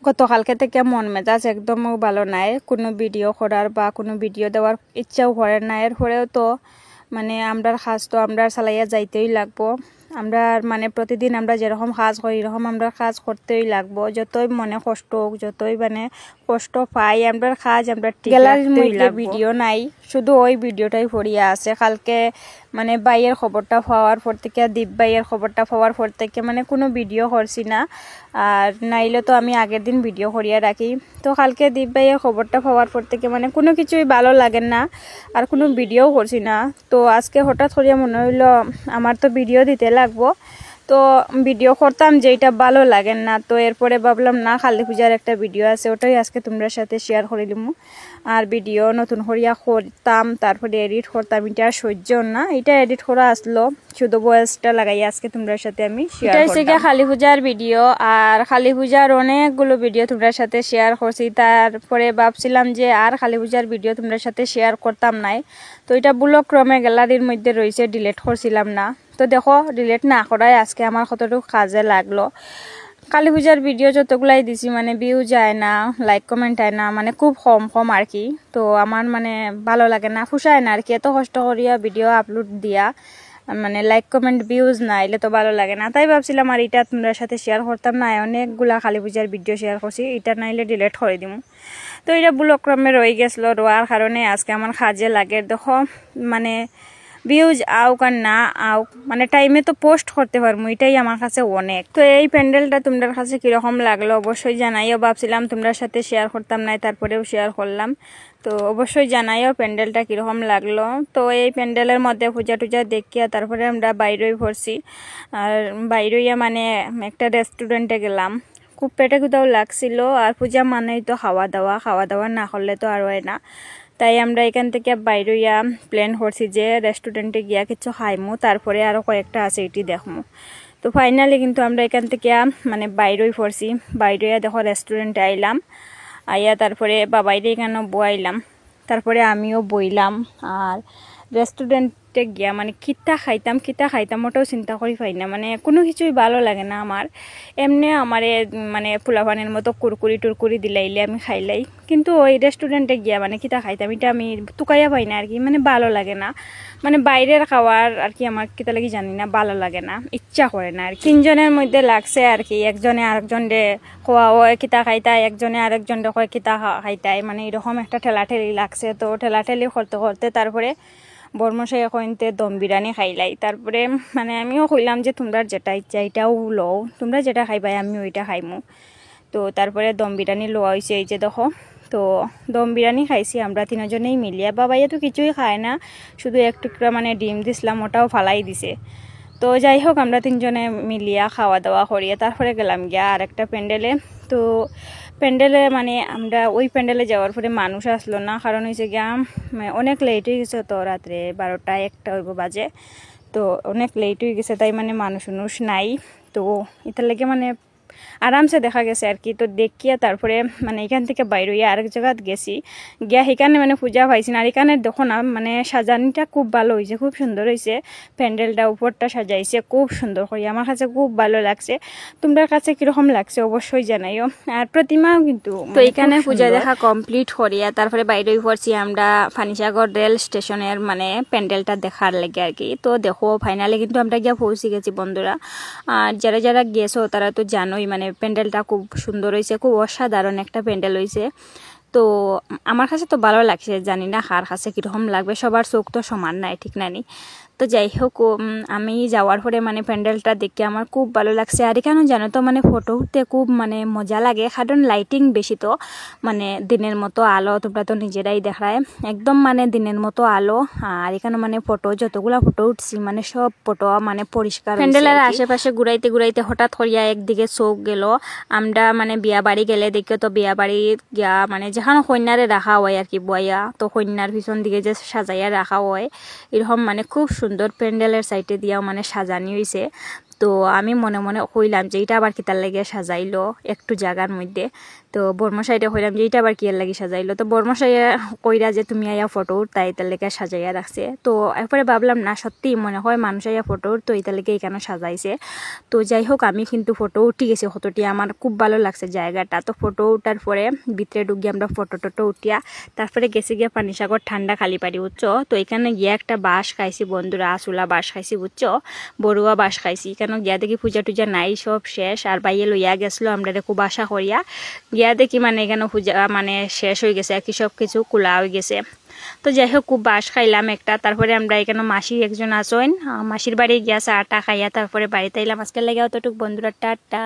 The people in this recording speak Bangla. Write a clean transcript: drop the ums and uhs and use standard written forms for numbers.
গতকালকে থেকে মন মেজাজ একদম ভালো নাই, কোনো ভিডিও করার বা কোনো ভিডিও দেওয়ার ইচ্ছাও করে না। এর পরেও তো মানে আমরার কাজ তো আমরা চালাইয়া যাইতেই লাগবো। আমরা মানে প্রতিদিন আমরা যেরকম কাজ করি এরকম আমরা কাজ করতেই লাগবো, যতই মনে কষ্ট হোক, যতই মানে কষ্ট পাই আমরা কাজ আমরা গ্যালারির মধ্যে ভিডিও নাই, শুধু ওই ভিডিওটাই পড়িয়া আছে। কালকে মানে বাইয়ের খবরটা পাওয়ার পর থেকে, দীপ বাইয়ের খবরটা পাওয়ার পর থেকে মানে কোনো ভিডিও করছি না। আর নাইলে তো আমি আগের দিন ভিডিও করিয়া রাখি। তো কালকে দীপ ভাইয়ের খবরটা পাওয়ার পর থেকে মানে কোনো কিছুই ভালো লাগে না, আর কোনো ভিডিও করছি না। তো আজকে হঠাৎ করিয়া মনে হইল আমার তো ভিডিও দিতে লাগবো, তো ভিডিও করতাম যেটা ভালো লাগে না। তো এরপরে ভাবলাম না, কালী পূজার একটা ভিডিও আছে, ওটাই আজকে তোমরা সাথে শেয়ার করে দিম। আর ভিডিও নতুন করিয়া করতাম, তারপরে এডিট করতাম, এটা সহ্য না। এটা এডিট করা আসলো, শুধু ভয়েসটা লাগাই আজকে তোমরা সাথে আমি শেয়ার করছি। কালী পূজার ভিডিও, আর কালী পূজার অনেকগুলো ভিডিও তোমরা সাথে শেয়ার করছি। তারপরে ভাবছিলাম যে আর কালী পূজার ভিডিও তোমরা সাথে শেয়ার করতাম নাই, তো এটা ব্লগক্রমে গ্যালারির মধ্যে রয়েছে, ডিলিট করছিলাম না। তো দেখো ডিলিট না করাই আজকে আমার কতটুকু কাজে লাগলো। কালী পূজার ভিডিও যতগুলাই দিছি মানে ভিউ যায় না, লাইক কমেন্ট হয় না, মানে খুব কম আর কি। তো আমার মানে ভালো লাগে না, খুশায় না আর কি, এত কষ্ট করিয়া ভিডিও আপলোড দিয়া মানে লাইক কমেন্ট ভিউজ না এলে তো ভালো লাগে না। তাই ভাবছিলাম আর এটা তোমরা সাথে শেয়ার করতাম না, অনেকগুলা কালী পূজার ভিডিও শেয়ার করছি, এটা নাইলে ডিলিট করে দিব। তো এটা ব্লগক্রমে রয়ে গেছিলো, রোয়ার কারণে আজকে আমার কাজে লাগে। দেখো মানে ভিউজ আউক আর না আউক, মানে টাইমে তো পোস্ট করতে পারবো, এটাই আমার কাছে অনেক। তো এই প্যান্ডেলটা তোমাদের কাছে কিরকম লাগলো অবশ্যই জানাইও। ভাবছিলাম তোমরা সাথে শেয়ার করতাম না, তারপরেও শেয়ার করলাম। তো অবশ্যই জানাইও প্যান্ডেলটা কিরকম লাগলো। তো এই প্যান্ডেলের মধ্যে পূজা টুজা দেখিয়া তারপরে আমরা বাইরেই পড়ছি। আর বাইরেইয়া মানে একটা রেস্টুরেন্টে গেলাম, খুব পেটে কোথাও লাগছিল। আর পূজা মানেই তো খাওয়া দাওয়া না করলে তো আর হয় না। তাই আমরা এখান থেকে বাইরেইয়া প্ল্যান করছি যে রেস্টুরেন্টে গিয়া কিছু খাইমু, তারপরে আরও কয়েকটা আছে এটি দেখমু। তো ফাইনালি কিন্তু আমরা এখান থেকে মানে বাইরেই পড়ছি, বাইরেইয়া দেখো রেস্টুরেন্টে আইলাম, আইয়া তারপরে বাবাইরে এখানে বইলাম, তারপরে আমিও বইলাম। আর রেস্টুরেন্টে গিয়া মানে কিতা খাইতাম ওটাও চিন্তা করি পাই না, মানে কোনো কিছুই ভালো লাগে না আমার। এমনি আমার মানে পোলাপানের মতো কুরকুরি টুরকুরি দিলাইলে আমি খাইলাই, কিন্তু ওই রেস্টুরেন্টে গিয়া মানে কিতা খাইতাম এটা আমি তুকাইয়া পাই না আর কি, মানে ভালো লাগে না। মানে বাইরের খাওয়ার আর কি আমার কিতা লাগি জানি না, ভালো লাগে না, ইচ্ছা করে না আর কি। তিনজনের মধ্যে লাগছে আর কি, একজনে আরেকজন রে খোয়া হয় কিতা খাইতায়, একজনে আরেকজন রে কয় কিতা খাইতায়, মানে এরকম একটা ঠেলাঠেলি লাগছে। তো ঠেলাঠেলি করতে করতে তারপরে বর্মশাই কইতে দম বিরিয়ানি খাইলাই। তারপরে মানে আমিও কইলাম যে তোমরা যেটা ইচ্ছা এটাও লও, তোমরা যেটা খাইবাই আমি ওইটা খাইমু। তো তারপরে দম বিরিয়ানি লওয়া হয়েছে, এই যে দেখো। তো দম বিরিয়ানি খাইছি আমরা তিনজনেই মিলিয়া, বাবাইয়া তো কিছুই খায় না, শুধু এক টুকরা মানে ডিম দিছিলাম, ওটাও ফালাই দিছে। তো যাই হোক আমরা তিনজনে মিলিয়া খাওয়া দাওয়া করিয়া তারপরে গেলাম গিয়া আর একটা প্যান্ডেলে। তো প্যান্ডেলে মানে আমরা ওই প্যান্ডেলে যাওয়ার পরে মানুষ আসলো না, কারণ হয়েছে গিয়া অনেক লেট হয়ে গেছে, তো রাত্রে 12টা 1টা হইব বাজে, তো অনেক লেট হয়ে গেছে, তাই মানে মানুষ নাই। তো এটার লাগে মানে আরামসে দেখা গেছে আর কি। তো দেখিয়া তারপরে মানে এখান থেকে বাইরে হইয়া আরেক জায়গাত গেছি, গিয়া সেখানে মানে পূজা পাইছি। আর এখানে দেখো না মানে সাজানিটা খুব ভালো হয়েছে, খুব সুন্দর হয়েছে প্যান্ডেলটা, উপরটা সাজাইছে খুব সুন্দর করে, আমার কাছে খুব ভালো লাগছে। তোমার কাছে কিরকম লাগছে অবশ্যই জানাইও। আর প্রতিমাও কিন্তু, তো এখানে পূজা দেখা কমপ্লিট করিয়া তারপরে বাইরে পড়ছি আমরা ফানিসাগর রেল স্টেশনের মানে প্যান্ডেলটা দেখার লাগে আর কি। তো দেখো ফাইনালি কিন্তু আমরা গিয়া পৌঁছে গেছি বন্ধুরা। আর যারা যারা গেছো তারা তো জানোই মানে প্যান্ডেলটা খুব সুন্দর হয়েছে, খুব অসাধারণ একটা প্যান্ডেল হয়েছে। তো আমার কাছে তো ভালো লাগছে, জানি না কার কাছে কীরকম লাগবে, সবার চোখ তো সমান নাই, ঠিক না নি। তো যাই হোক আমি যাওয়ার পরে মানে প্যান্ডেলটা দেখে আমার খুব ভালো লাগছে। আর এখানে জানো তো মানে ফটো উঠতে খুব মানে মজা লাগে, কারণ লাইটিং বেশি, তো মানে দিনের মতো আলো, তোমরা তো নিজেরাই দেখায় একদম মানে দিনের মতো আলো। আর এখানে মানে ফটো যতগুলা ফটো উঠছি মানে সব ফটো মানে পরিষ্কার। প্যান্ডেলের আশেপাশে ঘুরাইতে ঘুরাইতে হঠাৎ করিয়া একদিকে চোখ গেল, আমরা মানে বিয়া বাড়ি গেলে দেখো তো বিয়া বাড়ি গিয়া মানে যেখানে কন্যারে রাখা হয় আর কি বয়া, তো কন্যার পিছন দিকে যে সাজাইয়া রাখা হয় এরকম মানে খুব সুন্দর প্যান্ডেলের সাইডে দিয়াও মানে সাজানি হয়েছে। তো আমি মনে মনে কইলাম যে এটা আবার কিতার লাগে সাজাইলো একটু জায়গার মধ্যে। তো বর্মশাইটা কইলাম যে এটা আবার কি এর লাগে সাজাইলো। তো বর্মশাই কইরা যে তুমি আইয়া ফটো উঠতা এটার লেগে সাজাইয়া রাখছে। তো এরপরে ভাবলাম না সত্যি মনে হয় মানুষ আইয়া ফটো উঠতো এটার লেগে এখানে সাজাইছে। তো যাই হোক আমি কিন্তু ফটো উঠি গেছি, কতটি আমার খুব ভালো লাগছে জায়গাটা। তো ফটো উঠার পরে ভিতরে ঢুকি আমরা ফটো টটো উঠিয়া তারপরে গেছি গিয়া পানিসাগর ঠান্ডা খালি পারি বুঝছো। তো এখানে গিয়া একটা বাঁশ খাইছি বন্ধুরা, আসুলা বাঁশ খাইছি বুঝছো, বড়ুয়া বাঁশ খাইছি। কেন গিয়া দেখি পূজা টুজা নাই, সব শেষ। আর বাইয়ে লইয়া গেছিলো আমরা খুব আশা করিয়া গিয়া দেখি মানে এখানে পূজা মানে শেষ হয়ে গেছে আর কি, সব কিছু খোলা হয়ে গেছে। তো যাই হোক খুব বাঁশ খাইলাম একটা। তারপরে আমরা এখানে মাসি একজন আসেন, মাসির বাড়ি গিয়া চাটা খাইয়া তারপরে বাড়িতে এলাম। আজকের লাগে অতটুক বন্ধুরা, টাটা।